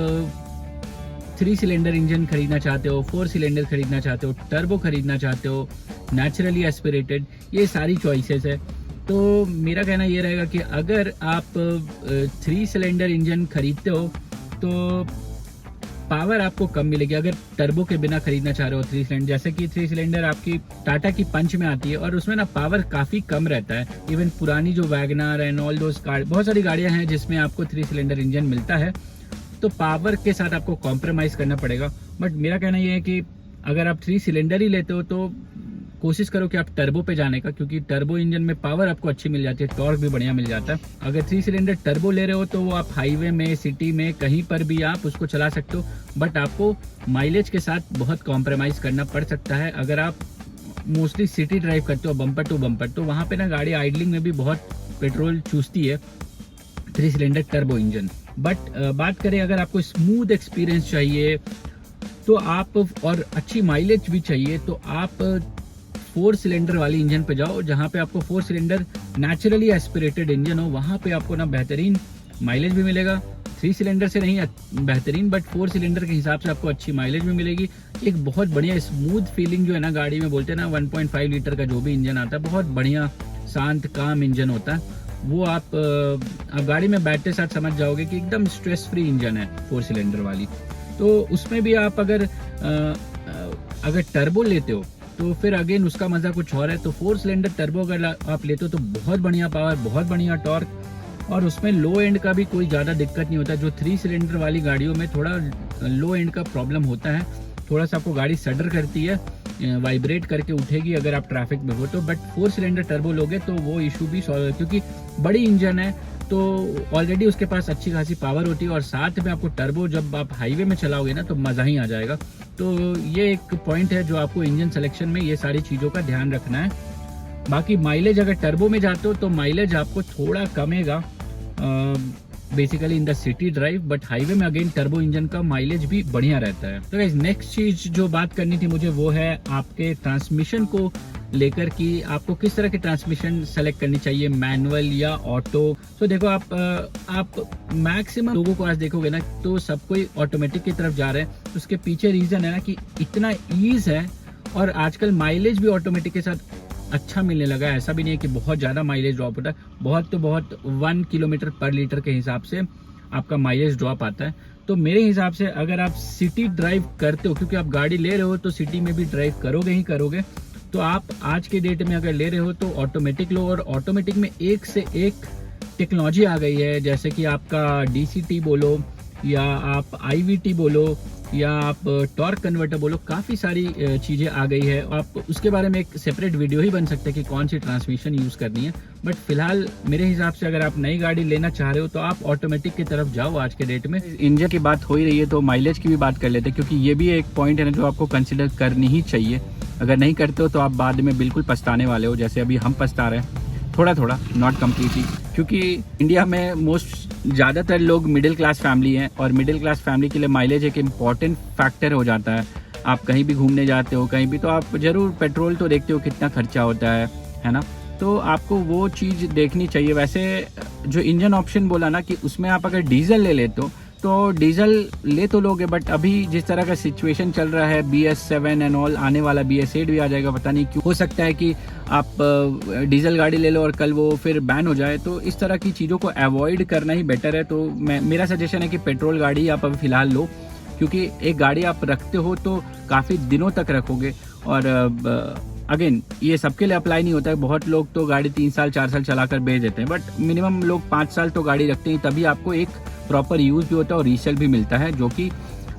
3 सिलेंडर इंजन खरीदना चाहते हो, 4 सिलेंडर खरीदना चाहते हो, टर्बो खरीदना चाहते हो, नेचुरली एस्पिरेटेड, ये सारी चॉइसेस है। तो मेरा कहना ये रहेगा कि अगर आप 3 सिलेंडर इंजन खरीदते हो तो पावर आपको कम मिलेगी। अगर टर्बो के बिना खरीदना चाह रहे हो 3 सिलेंडर, जैसे कि 3 सिलेंडर आपकी टाटा की पंच में आती है और उसमें ना पावर काफ़ी कम रहता है। इवन पुरानी जो Wagner and all those car, बहुत सारी गाड़ियाँ हैं जिसमें आपको 3 सिलेंडर इंजन मिलता है, तो पावर के साथ आपको कॉम्प्रोमाइज़ करना पड़ेगा। बट मेरा कहना ये है कि अगर आप 3 सिलेंडर ही लेते हो तो कोशिश करो कि आप टर्बो पे जाने का, क्योंकि टर्बो इंजन में पावर आपको अच्छी मिल जाती है, टॉर्क भी बढ़िया मिल जाता है। अगर 3 सिलेंडर टर्बो ले रहे हो तो वो आप हाईवे में, सिटी में, कहीं पर भी आप उसको चला सकते हो, बट आपको माइलेज के साथ बहुत कॉम्प्रोमाइज़ करना पड़ सकता है। अगर आप मोस्टली सिटी ड्राइव करते हो बम्पर टू बम्पर, तो वहाँ पर ना गाड़ी आइडलिंग में भी बहुत पेट्रोल चूसती है 3 सिलेंडर टर्बो इंजन। बट बात करें अगर आपको स्मूथ एक्सपीरियंस चाहिए तो आप, और अच्छी माइलेज भी चाहिए, तो आप 4 सिलेंडर वाली इंजन पे जाओ, जहाँ पे आपको 4 सिलेंडर नेचुरली एस्पिरेटेड इंजन हो। वहाँ पे आपको ना बेहतरीन माइलेज भी मिलेगा, 3 सिलेंडर से नहीं बेहतरीन, बट 4 सिलेंडर के हिसाब से आपको अच्छी माइलेज भी मिलेगी। एक बहुत बढ़िया स्मूथ फीलिंग जो है ना गाड़ी में, बोलते हैं ना 1.5 लीटर का जो भी इंजन आता है, बहुत बढ़िया शांत काम इंजन होता है। वो आप गाड़ी में बैठते साथ समझ जाओगे कि एकदम स्ट्रेस फ्री इंजन है 4 सिलेंडर वाली। तो उसमें भी आप अगर टर्बो लेते हो तो फिर अगेन उसका मज़ा कुछ और है। तो 4 सिलेंडर टर्बो अगर आप लेते हो तो बहुत बढ़िया पावर, बहुत बढ़िया टॉर्क, और उसमें लो एंड का भी कोई ज़्यादा दिक्कत नहीं होता। जो 3 सिलेंडर वाली गाड़ियों में थोड़ा लो एंड का प्रॉब्लम होता है, थोड़ा सा आपको गाड़ी सडर करती है, वाइब्रेट करके उठेगी अगर आप ट्रैफिक में हो तो। बट 4 सिलेंडर टर्बो लोगे तो वो इशू भी सॉल्व है, क्योंकि बड़ी इंजन है तो ऑलरेडी उसके पास अच्छी खासी पावर होती है, और साथ में आपको टर्बो जब आप हाईवे में चलाओगे ना तो मज़ा ही आ जाएगा। तो ये एक पॉइंट है जो आपको इंजन सिलेक्शन में ये सारी चीज़ों का ध्यान रखना है। बाकी माइलेज अगर टर्बो में जाते हो तो माइलेज आपको थोड़ा कमेगा basically in the city drive, but highway में अगेन टर्बो इंजन का माइलेज भी बढ़िया रहता है। तो गाइस नेक्स्ट चीज जो बात करनी थी मुझे वो है आपके ट्रांसमिशन को लेकर कि आपको किस तरह की ट्रांसमिशन सेलेक्ट करनी चाहिए, मैनुअल या ऑटो। तो देखो आप मैक्सिमम लोगों को आज देखोगे ना तो सब कोई ऑटोमेटिक की तरफ जा रहे हैं। तो उसके पीछे रीजन है ना कि इतना ईज है, और आजकल माइलेज भी ऑटोमेटिक के साथ अच्छा मिलने लगा है। ऐसा भी नहीं है कि बहुत ज़्यादा माइलेज ड्रॉप होता है, बहुत तो बहुत 1 किलोमीटर पर लीटर के हिसाब से आपका माइलेज ड्रॉप आता है। तो मेरे हिसाब से अगर आप सिटी ड्राइव करते हो, क्योंकि आप गाड़ी ले रहे हो तो सिटी में भी ड्राइव करोगे ही करोगे, तो आप आज के डेट में अगर ले रहे हो तो ऑटोमेटिक लो। और ऑटोमेटिक में एक से एक टेक्नोलॉजी आ गई है, जैसे कि आपका DCT बोलो या आप IVT बोलो या आप टॉर्क कन्वर्टर बोलो, काफ़ी सारी चीज़ें आ गई है। आप उसके बारे में एक सेपरेट वीडियो ही बन सकते हैं कि कौन सी ट्रांसमिशन यूज़ करनी है। बट फिलहाल मेरे हिसाब से अगर आप नई गाड़ी लेना चाह रहे हो तो आप ऑटोमेटिक की तरफ जाओ आज के डेट में। इंजन की बात हो ही रही है तो माइलेज की भी बात कर लेते हैं, क्योंकि ये भी एक पॉइंट है ना जो आपको कंसिडर करनी ही चाहिए। अगर नहीं करते हो तो आप बाद में बिल्कुल पछताने वाले हो, जैसे अभी हम पछता रहे हैं थोड़ा थोड़ा, नॉट कम्प्लीटली। क्योंकि इंडिया में ज़्यादातर लोग मिडिल क्लास फैमिली हैं, और मिडिल क्लास फैमिली के लिए माइलेज एक इम्पॉर्टेंट फैक्टर हो जाता है। आप कहीं भी घूमने जाते हो कहीं भी, तो आप ज़रूर पेट्रोल तो देखते हो कितना खर्चा होता है ना। तो आपको वो चीज़ देखनी चाहिए। वैसे जो इंजन ऑप्शन बोला ना कि उसमें आप अगर डीजल ले लेते हो तो डीजल ले तो लोगे, बट अभी जिस तरह का सिचुएशन चल रहा है BS7 एंड ऑल, आने वाला BS8 भी आ जाएगा, पता नहीं क्यों। हो सकता है कि आप डीजल गाड़ी ले लो और कल वो फिर बैन हो जाए। तो इस तरह की चीज़ों को अवॉइड करना ही बेटर है। तो मेरा सजेशन है कि पेट्रोल गाड़ी आप अभी फ़िलहाल लो, क्योंकि एक गाड़ी आप रखते हो तो काफ़ी दिनों तक रखोगे। और अगेन ये सबके लिए अप्लाई नहीं होता है, बहुत लोग तो गाड़ी 3 साल 4 साल चला कर बेच देते हैं, बट मिनिमम लोग 5 साल तो गाड़ी रखते हैं, तभी आपको एक प्रॉपर यूज़ भी होता है और रीसेल भी मिलता है, जो कि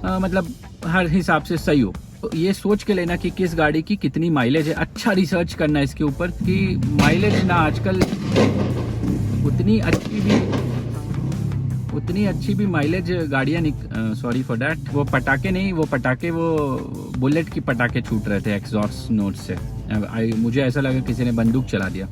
मतलब हर हिसाब से सही हो। तो ये सोच के लेना कि किस गाड़ी की कितनी माइलेज है, अच्छा रिसर्च करना इसके ऊपर कि माइलेज ना आजकल उतनी अच्छी भी माइलेज गाड़ियाँ सॉरी फॉर दैट, वो पटाखे वो बुलेट की पटाखे छूट रहे थे एग्जॉस्ट नोट से। मुझे ऐसा लगा किसी ने बंदूक चला दिया।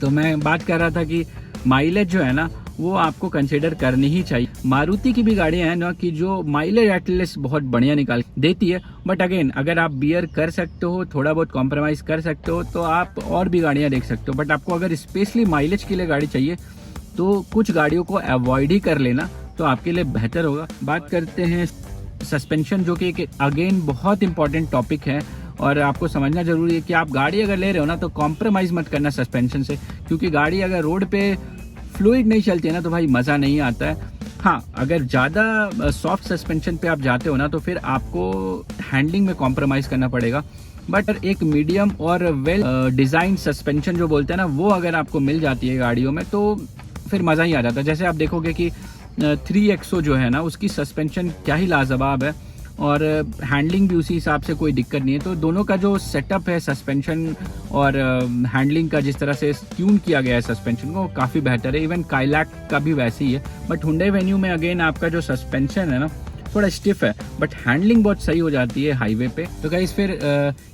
तो मैं बात कर रहा था कि माइलेज जो है ना वो आपको कंसिडर करनी ही चाहिए। मारुति की भी गाड़ियां हैं ना कि जो माइलेज एटलीस्ट बहुत बढ़िया निकाल देती है, बट अगेन अगर आप बियर कर सकते हो, थोड़ा बहुत कॉम्प्रोमाइज़ कर सकते हो, तो आप और भी गाड़ियां देख सकते हो। बट आपको अगर स्पेशली माइलेज के लिए गाड़ी चाहिए तो कुछ गाड़ियों को अवॉइड ही कर लेना तो आपके लिए बेहतर होगा। बात करते हैं सस्पेंशन, जो कि एक अगेन बहुत इंपॉर्टेंट टॉपिक है, और आपको समझना जरूरी है कि आप गाड़ी अगर ले रहे हो ना तो कॉम्प्रोमाइज़ मत करना सस्पेंशन से, क्योंकि गाड़ी अगर रोड पे फ्लूइड नहीं चलती है ना तो भाई मज़ा नहीं आता है। हाँ, अगर ज़्यादा सॉफ्ट सस्पेंशन पे आप जाते हो ना तो फिर आपको हैंडलिंग में कॉम्प्रोमाइज़ करना पड़ेगा। बट एक मीडियम और वेल डिज़ाइन सस्पेंशन जो बोलते हैं ना, वो अगर आपको मिल जाती है गाड़ियों में तो फिर मज़ा ही आ जाता है। जैसे आप देखोगे कि 3XO जो है ना उसकी सस्पेंशन क्या ही लाजवाब है, और हैंडलिंग भी उसी हिसाब से कोई दिक्कत नहीं है। तो दोनों का जो सेटअप है सस्पेंशन और हैंडलिंग का, जिस तरह से ट्यून किया गया है सस्पेंशन को, काफ़ी बेहतर है। इवन काइलैक का भी वैसे ही है। बट हुंडई वेन्यू में अगेन आपका जो सस्पेंशन है ना थोड़ा स्टिफ है, बट हैंडलिंग बहुत सही हो जाती है हाईवे पे। तो गाइस फिर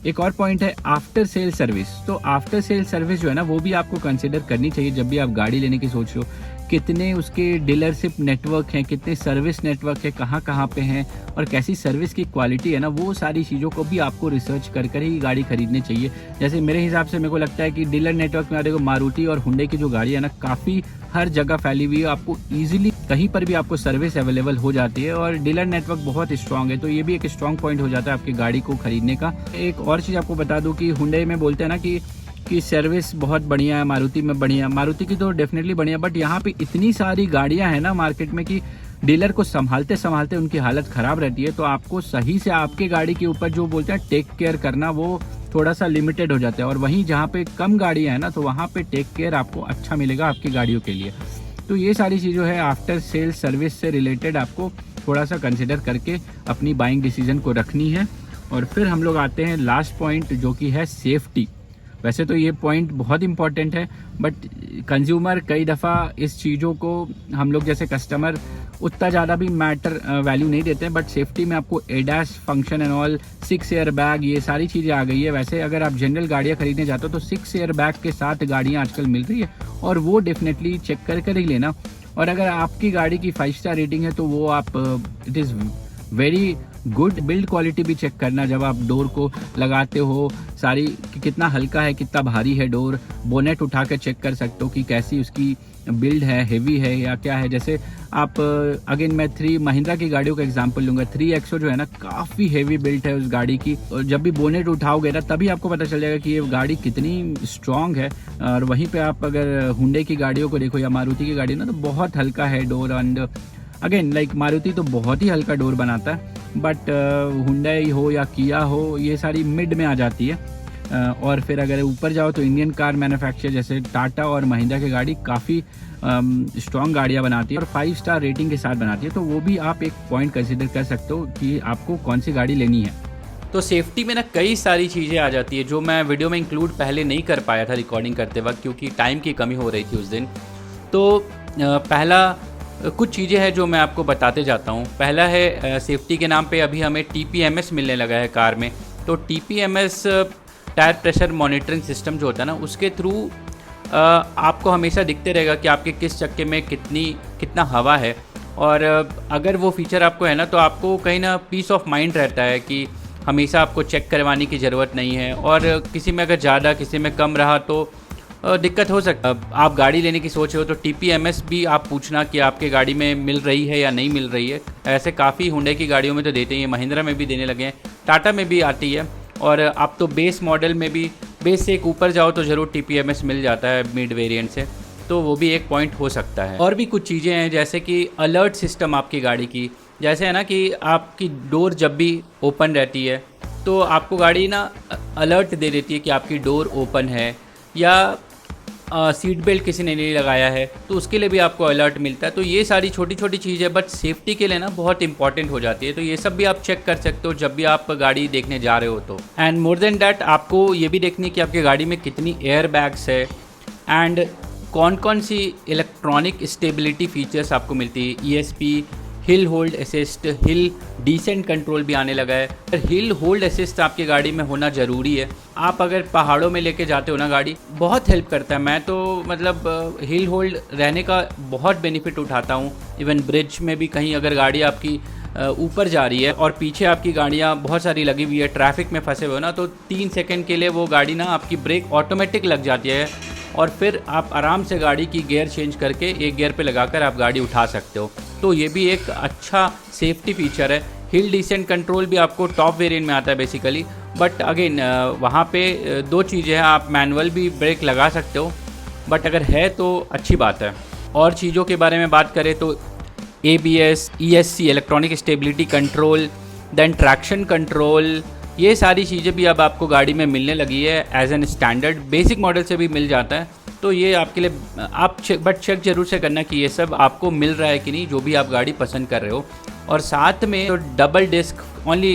एक और पॉइंट है आफ्टर सेल सर्विस। तो आफ्टर सेल सर्विस जो है ना वो भी आपको कंसिडर करनी चाहिए जब भी आप गाड़ी लेने की सोच रहे हो। कितने उसके डीलरशिप नेटवर्क हैं, कितने सर्विस नेटवर्क है, कहाँ पे हैं, और कैसी सर्विस की क्वालिटी है ना, वो सारी चीज़ों को भी आपको रिसर्च कर ही गाड़ी खरीदनी चाहिए। जैसे मेरे हिसाब से मेरे को लगता है कि डीलर नेटवर्क में देखो मारुति और हुंडई की जो गाड़ी है ना काफ़ी हर जगह फैली हुई है, आपको ईजिली कहीं पर भी आपको सर्विस अवेलेबल हो जाती है, और डीलर नेटवर्क बहुत स्ट्रांग है। तो ये भी एक स्ट्रांग पॉइंट हो जाता है आपकी गाड़ी को खरीदने का। एक और चीज़ आपको बता दूँ कि हुंडई में बोलते हैं ना कि कि सर्विस बहुत बढ़िया है, मारुति में बढ़िया, मारुति की तो डेफिनेटली बढ़िया, बट यहाँ पे इतनी सारी गाड़ियां हैं ना मार्केट में कि डीलर को संभालते संभालते उनकी हालत ख़राब रहती है। तो आपको सही से आपके गाड़ी के ऊपर जो बोलते हैं टेक केयर करना, वो थोड़ा सा लिमिटेड हो जाता है। और वहीं जहाँ पे कम गाड़ियाँ हैं ना, तो वहाँ पे टेक केयर आपको अच्छा मिलेगा आपकी गाड़ियों के लिए। तो ये सारी चीज़ें है आफ्टर सेल सर्विस से रिलेटेड आपको थोड़ा सा कंसिडर करके अपनी बाइंग डिसीजन को रखनी है। और फिर हम लोग आते हैं लास्ट पॉइंट, जो कि है सेफ्टी। वैसे तो ये पॉइंट बहुत इंपॉर्टेंट है, बट कंज्यूमर कई दफ़ा इस चीज़ों को हम लोग जैसे कस्टमर उतना ज़्यादा भी वैल्यू नहीं देते हैं। बट सेफ्टी में आपको ADAS function and all, 6 air bag, ये सारी चीज़ें आ गई है। वैसे अगर आप जनरल गाड़ियाँ खरीदने जाते हो तो 6 एयर बैग के साथ गाड़ियाँ आजकल मिल रही है, और वो डेफिनेटली चेक कर ही लेना। और अगर आपकी गाड़ी की 5 स्टार रेटिंग है तो वो आप it is very good. Build quality भी चेक करना जब आप डोर को लगाते हो, सारी कि कितना हल्का है, कितना भारी है डोर। बोनेट उठा कर चेक कर सकते हो कि कैसी उसकी बिल्ड है, हेवी है या क्या है। जैसे आप अगेन मैं 3 महिंद्रा की गाड़ियों का एग्जांपल लूँगा। 3XO जो है ना, काफ़ी हेवी बिल्ड है उस गाड़ी की, और जब भी बोनेट उठाओगे ना तभी आपको पता चल जाएगा कि ये गाड़ी कितनी स्ट्रॉन्ग है। और वहीं पे आप अगर हुंडई की गाड़ियों को देखो या मारुति की गाड़ी ना, तो बहुत हल्का है door. And again like Maruti तो बहुत ही हल्का डोर बनाता है, बट हुंडई हो या किया हो, ये सारी मिड में आ जाती है। और फिर अगर ऊपर जाओ तो इंडियन कार मैन्युफैक्चरर जैसे टाटा और महिंद्रा की गाड़ी काफ़ी स्ट्रॉन्ग गाड़ियाँ बनाती है और 5 स्टार रेटिंग के साथ बनाती है। तो वो भी आप एक पॉइंट कंसिडर कर सकते हो कि आपको कौन सी गाड़ी लेनी है। तो सेफ्टी में ना कई सारी चीज़ें आ जाती है जो मैं वीडियो में इंक्लूड पहले नहीं कर पाया था रिकॉर्डिंग करते वक्त, क्योंकि टाइम की कमी हो रही थी उस दिन। तो पहला कुछ चीज़ें हैं जो मैं आपको बताते जाता हूँ। पहला है सेफ्टी के नाम पे अभी हमें TPMS मिलने लगा है कार में। तो TPMS tyre pressure monitoring system जो होता है ना, उसके थ्रू आपको हमेशा दिखते रहेगा कि आपके किस चक्के में कितना हवा है। और अगर वो फीचर आपको है ना, तो आपको कहीं ना पीस ऑफ माइंड रहता है कि हमेशा आपको चेक करवाने की ज़रूरत नहीं है। और किसी में अगर ज़्यादा किसी में कम रहा तो दिक्कत हो सकता है। आप गाड़ी लेने की सोच रहे हो तो TPMS भी आप पूछना कि आपके गाड़ी में मिल रही है या नहीं मिल रही है। ऐसे काफ़ी हुंडई की गाड़ियों में तो देते ही हैं, महिंद्रा में भी देने लगे हैं, टाटा में भी आती है। और आप तो बेस मॉडल में भी, बेस से एक ऊपर जाओ तो ज़रूर TPMS मिल जाता है मिड वेरिएंट से, तो वो भी एक पॉइंट हो सकता है। और भी कुछ चीज़ें हैं जैसे कि अलर्ट सिस्टम आपकी गाड़ी की, जैसे है ना कि आपकी डोर जब भी ओपन रहती है तो आपको गाड़ी ना अलर्ट दे देती है कि आपकी डोर ओपन है, या सीट बेल्ट किसी ने नहीं लगाया है तो उसके लिए भी आपको अलर्ट मिलता है। तो ये सारी छोटी छोटी चीज़ें बट सेफ्टी के लिए ना बहुत इंपॉर्टेंट हो जाती है। तो ये सब भी आप चेक कर सकते हो जब भी आप गाड़ी देखने जा रहे हो तो। एंड मोर देन डैट आपको ये भी देखनी है कि आपकी गाड़ी में कितनी एयर बैग्स है एंड कौन कौन सी इलेक्ट्रॉनिक स्टेबिलिटी फीचर्स आपको मिलती है। ESP, hill hold assist, hill descent control भी आने लगा है। हिल होल्ड असिस्ट आपकी गाड़ी में होना ज़रूरी है। आप अगर पहाड़ों में लेके जाते हो ना गाड़ी, बहुत हेल्प करता है। मैं तो मतलब हिल होल्ड रहने का बहुत बेनिफिट उठाता हूँ। इवन ब्रिज में भी कहीं अगर गाड़ी आपकी ऊपर जा रही है और पीछे आपकी गाड़ियाँ बहुत सारी लगी हुई है, ट्रैफिक में फंसे हुए हो ना, तो 3 सेकंड के लिए वो गाड़ी ना आपकी ब्रेक ऑटोमेटिक लग जाती है और फिर आप आराम से गाड़ी की गियर चेंज करके एक गियर पे लगाकर आप गाड़ी उठा सकते हो। तो ये भी एक अच्छा सेफ्टी फीचर है। हिल डिसेंट कंट्रोल भी आपको टॉप वेरिएंट में आता है बेसिकली, बट अगेन वहाँ पे 2 चीज़ें हैं, आप मैनुअल भी ब्रेक लगा सकते हो, बट अगर है तो अच्छी बात है। और चीज़ों के बारे में बात करें तो ABS, ESC electronic stability control, then traction control, ये सारी चीज़ें भी अब आपको गाड़ी में मिलने लगी है as an standard. Basic model से भी मिल जाता है। तो ये आपके लिए आप चेक जरूर से करना कि ये सब आपको मिल रहा है कि नहीं, जो भी आप गाड़ी पसंद कर रहे हो। और साथ में तो double disc only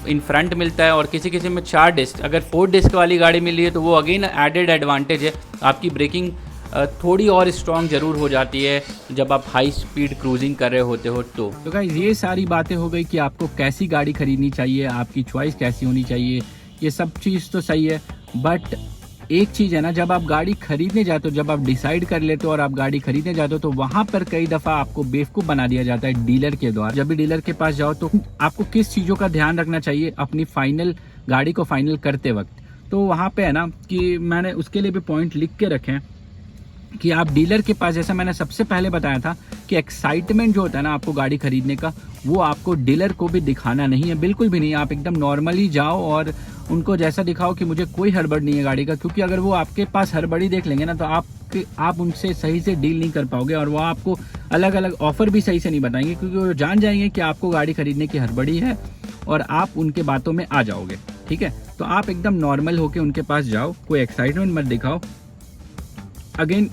in front मिलता है और किसी किसी में 4 डिस्क। अगर 4 डिस्क वाली गाड़ी मिल रही है तो वो अगेन एडेड एडवांटेज है। आपकी ब्रेकिंग थोड़ी और स्ट्रॉन्ग ज़रूर हो जाती है जब आप हाई स्पीड क्रूजिंग कर रहे होते हो तो गाइस ये सारी बातें हो गई कि आपको कैसी गाड़ी खरीदनी चाहिए, आपकी चॉइस कैसी होनी चाहिए, ये सब चीज़ तो सही है। बट एक चीज़ है ना, जब आप गाड़ी खरीदने जाते हो, जब आप डिसाइड कर लेते हो और आप गाड़ी खरीदने जाते हो, तो वहाँ पर कई दफ़ा आपको बेवकूफ़ बना दिया जाता है डीलर के द्वारा। जब भी डीलर के पास जाओ तो आपको किस चीज़ों का ध्यान रखना चाहिए अपनी फाइनल गाड़ी को फाइनल करते वक्त। तो वहाँ पे है ना कि मैंने उसके लिए भी पॉइंट लिख के रखे हैं कि आप डीलर के पास, जैसा मैंने सबसे पहले बताया था कि एक्साइटमेंट जो होता है ना आपको गाड़ी खरीदने का, वो आपको डीलर को भी दिखाना नहीं है, बिल्कुल भी नहीं। आप एकदम नॉर्मली जाओ और उनको जैसा दिखाओ कि मुझे कोई हड़बड़ नहीं है गाड़ी का, क्योंकि अगर वो आपके पास हड़बड़ी देख लेंगे ना तो आप उनसे सही से डील नहीं कर पाओगे और वो आपको अलग अलग ऑफर भी सही से नहीं बताएंगे, क्योंकि वो जान जाएंगे कि आपको गाड़ी खरीदने की हड़बड़ी है और आप उनके बातों में आ जाओगे। ठीक है, तो आप एकदम नॉर्मल होके उनके पास जाओ, कोई एक्साइटमेंट मत दिखाओ। अगेन,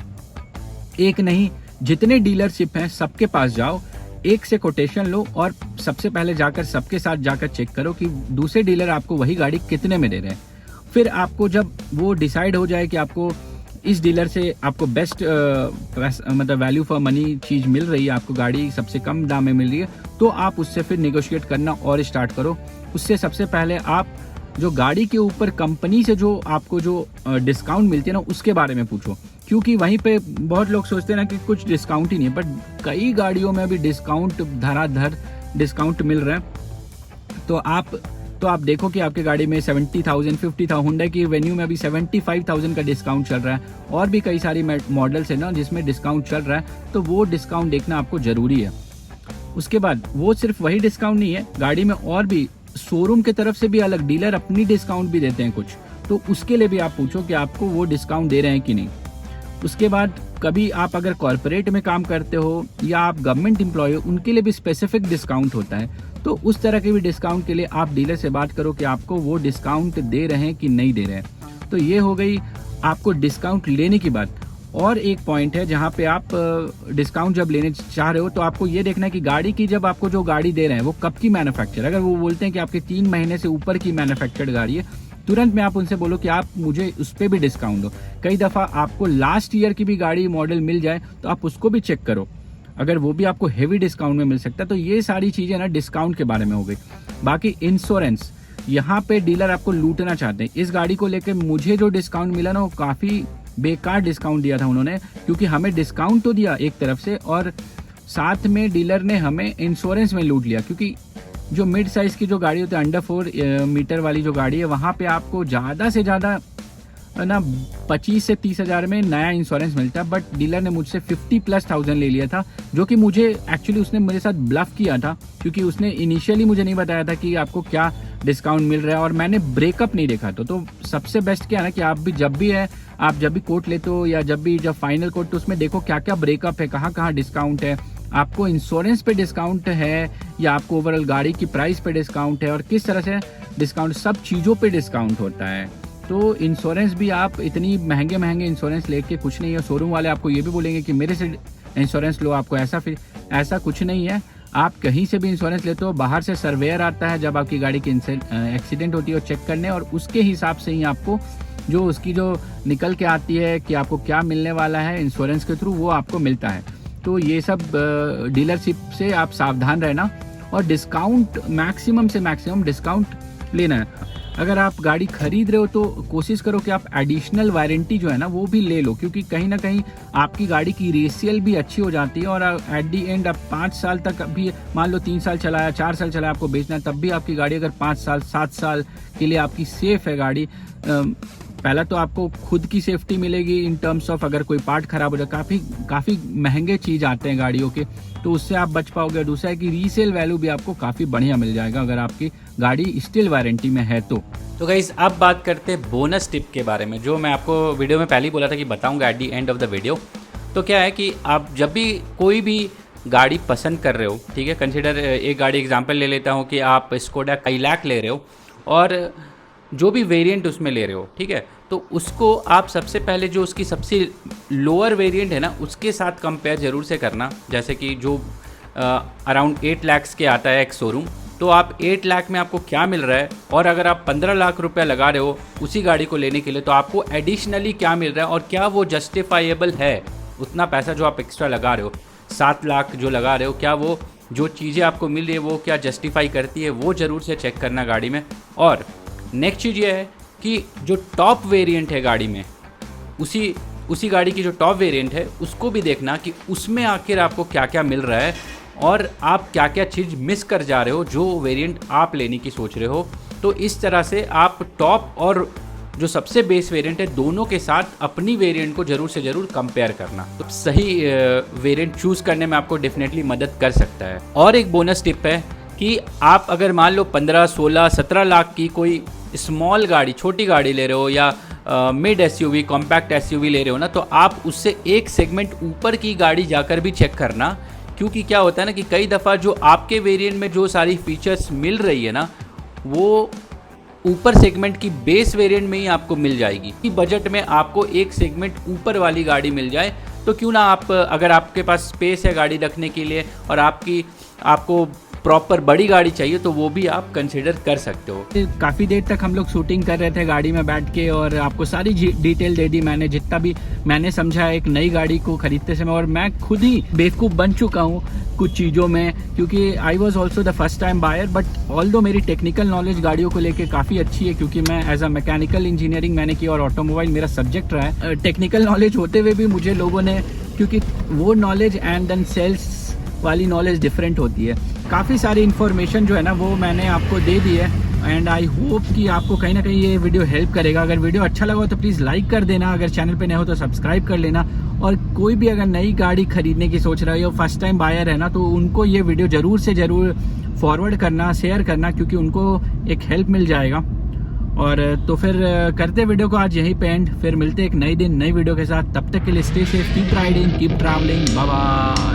एक नहीं जितने डीलरशिप हैं सबके पास जाओ, एक से कोटेशन लो और सबसे पहले जाकर सबके साथ जाकर चेक करो कि दूसरे डीलर आपको वही गाड़ी कितने में दे रहे हैं। फिर आपको जब वो डिसाइड हो जाए कि आपको इस डीलर से आपको बेस्ट मतलब वैल्यू फॉर मनी चीज़ मिल रही है, आपको गाड़ी सबसे कम दाम में मिल रही है, तो आप उससे फिर निगोशिएट करना और स्टार्ट करो। उससे सबसे पहले आप जो गाड़ी के ऊपर कंपनी से जो आपको जो डिस्काउंट मिलती है ना उसके बारे में पूछो, क्योंकि वहीं पे बहुत लोग सोचते हैं ना कि कुछ डिस्काउंट ही नहीं है, बट कई गाड़ियों में अभी डिस्काउंट धड़ाधड़ डिस्काउंट मिल रहा है। तो आप देखो कि आपकी गाड़ी में 70,000 50,000, हुंडई की वेन्यू में अभी 75,000 का डिस्काउंट चल रहा है और भी कई सारी मॉडल्स है ना जिसमें डिस्काउंट चल रहा है, तो वो डिस्काउंट देखना आपको जरूरी है। उसके बाद वो सिर्फ वही डिस्काउंट नहीं है, गाड़ी में और भी शोरूम की तरफ से भी अलग डीलर अपनी डिस्काउंट भी देते हैं कुछ, तो उसके लिए भी आप पूछो कि आपको वो डिस्काउंट दे रहे हैं कि नहीं। उसके बाद कभी आप अगर कॉर्पोरेट में काम करते हो या आप गवर्नमेंट एम्प्लॉय हो, उनके लिए भी स्पेसिफिक डिस्काउंट होता है, तो उस तरह के भी डिस्काउंट के लिए आप डीलर से बात करो कि आपको वो डिस्काउंट दे रहे हैं कि नहीं दे रहे हैं। तो ये हो गई आपको डिस्काउंट लेने की बात। और एक पॉइंट है जहाँ पे आप डिस्काउंट जब लेने चाह रहे हो तो आपको ये देखना है कि गाड़ी की जब आपको जो गाड़ी दे रहे हैं वो कब की मैन्युफैक्चर। अगर वो बोलते हैं कि आपके 3 महीने से ऊपर की मैन्युफैक्चर्ड गाड़ी है, तुरंत में आप उनसे बोलो कि आप मुझे उस पर भी डिस्काउंट दो। कई दफ़ा आपको लास्ट ईयर की भी गाड़ी मॉडल मिल जाए तो आप उसको भी चेक करो, अगर वो भी आपको हेवी डिस्काउंट में मिल सकता है। तो ये सारी चीज़ें ना डिस्काउंट के बारे में हो गई। बाकी इंश्योरेंस, यहाँ पे डीलर आपको लूटना चाहते हैं। इस गाड़ी को लेकर मुझे जो डिस्काउंट मिला ना वो काफ़ी बेकार डिस्काउंट दिया था उन्होंने, क्योंकि हमें डिस्काउंट तो दिया एक तरफ से और साथ में डीलर ने हमें इंश्योरेंस में लूट लिया। क्योंकि जो मिड साइज़ की जो गाड़ी होती है, अंडर 4 मीटर वाली जो गाड़ी है, वहाँ पे आपको ज़्यादा से ज़्यादा ना 25 से 30 हज़ार में नया इंश्योरेंस मिलता है, बट डीलर ने मुझसे 50,000+ ले लिया था, जो कि मुझे एक्चुअली उसने मेरे साथ ब्लफ किया था, क्योंकि उसने इनिशियली मुझे नहीं बताया था कि आपको क्या डिस्काउंट मिल रहा है और मैंने ब्रेकअप नहीं देखा। तो सबसे बेस्ट क्या है ना कि आप जब भी कोट लेते हो या जब फाइनल कोट, तो उसमें देखो क्या क्या ब्रेकअप है, कहाँ कहाँ डिस्काउंट है, आपको इंश्योरेंस पे डिस्काउंट है या आपको ओवरऑल गाड़ी की प्राइस पे डिस्काउंट है और किस तरह से डिस्काउंट, सब चीज़ों पे डिस्काउंट होता है। तो इंश्योरेंस भी आप इतनी महंगे इंश्योरेंस लेके कुछ नहीं है। शोरूम वाले आपको ये भी बोलेंगे कि मेरे से इंश्योरेंस लो, आपको ऐसा कुछ नहीं है। आप कहीं से भी इंश्योरेंस लेते हो, बाहर से सर्वेयर आता है जब आपकी गाड़ी की एक्सीडेंट होती है और चेक करने, और उसके हिसाब से ही आपको जो उसकी जो निकल के आती है कि आपको क्या मिलने वाला है इंश्योरेंस के थ्रू, वो आपको मिलता है। तो ये सब डीलरशिप से आप सावधान रहना और डिस्काउंट मैक्सिमम से मैक्सिमम डिस्काउंट लेना है। अगर आप गाड़ी खरीद रहे हो तो कोशिश करो कि आप एडिशनल वारंटी जो है ना वो भी ले लो, क्योंकि कहीं ना कहीं आपकी गाड़ी की रेसियल भी अच्छी हो जाती है और एट दी एंड आप 5 साल तक भी, मान लो 3 साल चलाया 4 साल चलाया आपको बेचना है, तब भी आपकी गाड़ी अगर 5 साल 7 साल के लिए आपकी सेफ है गाड़ी। पहला तो आपको खुद की सेफ्टी मिलेगी इन टर्म्स ऑफ अगर कोई पार्ट खराब हो जाए, काफ़ी महंगे चीज़ आते हैं गाड़ियों के, तो उससे आप बच पाओगे। दूसरा है कि रीसेल वैल्यू भी आपको काफ़ी बढ़िया मिल जाएगा अगर आपकी गाड़ी स्टिल वारंटी में है तो गाइस अब बात करते हैं बोनस टिप के बारे में, जो मैं आपको वीडियो में पहले ही बोला था कि बताऊंगा at the end of the video. तो क्या है कि आप जब भी कोई भी गाड़ी पसंद कर रहे हो, ठीक है, कंसिडर एक गाड़ी एग्जांपल ले लेता हूँ कि आप स्कोडा काइलैक ले रहे हो और जो भी वेरिएंट उसमें ले रहे हो, ठीक है, तो उसको आप सबसे पहले जो उसकी सबसे लोअर वेरिएंट है ना उसके साथ कंपेयर ज़रूर से करना। जैसे कि जो अराउंड 8 लाख के आता है एक शोरूम, तो आप 8 लाख में आपको क्या मिल रहा है, और अगर आप 15 लाख रुपया लगा रहे हो उसी गाड़ी को लेने के लिए, तो आपको एडिशनली क्या मिल रहा है और क्या वो जस्टिफाइएबल है। उतना पैसा जो आप एक्स्ट्रा लगा रहे हो, 7 लाख जो लगा रहे हो, क्या वो जो चीज़ें आपको मिल रही है वो क्या जस्टिफाई करती है, वो ज़रूर से चेक करना गाड़ी में। और नेक्स्ट चीज़ ये है कि जो टॉप वेरिएंट है गाड़ी में, उसी गाड़ी की जो टॉप वेरिएंट है उसको भी देखना कि उसमें आखिर आपको क्या क्या मिल रहा है और आप क्या क्या चीज़ मिस कर जा रहे हो जो वेरिएंट आप लेने की सोच रहे हो। तो इस तरह से आप टॉप और जो सबसे बेस वेरिएंट है दोनों के साथ अपनी वेरिएंट को ज़रूर से ज़रूर कंपेयर करना, तो सही वेरिएंट चूज़ करने में आपको डेफिनेटली मदद कर सकता है। और एक बोनस टिप है कि आप अगर मान लो 15, 16, 17 लाख की कोई स्मॉल गाड़ी, छोटी गाड़ी ले रहे हो या मिड एसयूवी, कॉम्पैक्ट एसयूवी ले रहे हो ना, तो आप उससे एक सेगमेंट ऊपर की गाड़ी जाकर भी चेक करना। क्योंकि क्या होता है ना कि कई दफ़ा जो आपके वेरिएंट में जो सारी फीचर्स मिल रही है ना, वो ऊपर सेगमेंट की बेस वेरिएंट में ही आपको मिल जाएगी। कि बजट में आपको एक सेगमेंट ऊपर वाली गाड़ी मिल जाए तो क्यों ना आप, अगर आपके पास स्पेस है गाड़ी रखने के लिए और आपको प्रॉपर बड़ी गाड़ी चाहिए तो वो भी आप कंसिडर कर सकते हो। काफ़ी देर तक हम लोग शूटिंग कर रहे थे गाड़ी में बैठ के और आपको सारी डिटेल दे दी मैंने, जितना भी मैंने समझा एक नई गाड़ी को खरीदते समय। और मैं खुद ही बेवकूफ़ बन चुका हूँ कुछ चीज़ों में, क्योंकि I was also the first time buyer. But although मेरी टेक्निकल नॉलेज गाड़ियों को लेके काफ़ी अच्छी है, क्योंकि मैं एज अ मैकेनिकल इंजीनियरिंग मैंने की और ऑटोमोबाइल मेरा सब्जेक्ट रहा है। टेक्निकल नॉलेज होते हुए भी मुझे लोगों ने, क्योंकि वो नॉलेज एंड देन सेल्स वाली नॉलेज डिफरेंट होती है, काफ़ी सारी इन्फॉर्मेशन जो है ना वो मैंने आपको दे दी है। एंड आई होप कि आपको कहीं ना कहीं ये वीडियो हेल्प करेगा। अगर वीडियो अच्छा लगा हो तो प्लीज़ लाइक कर देना, अगर चैनल पे नए हो तो सब्सक्राइब कर लेना। और कोई भी अगर नई गाड़ी खरीदने की सोच रहा है या फर्स्ट टाइम बायर है ना, तो उनको ये वीडियो ज़रूर से ज़रूर फॉरवर्ड करना, शेयर करना, क्योंकि उनको एक हेल्प मिल जाएगा। और तो फिर करते वीडियो को आज यहीं पे एंड, फिर मिलते एक नई दिन नई वीडियो के साथ। तब तक के लिए stay safe, keep riding, keep travelling, bye bye.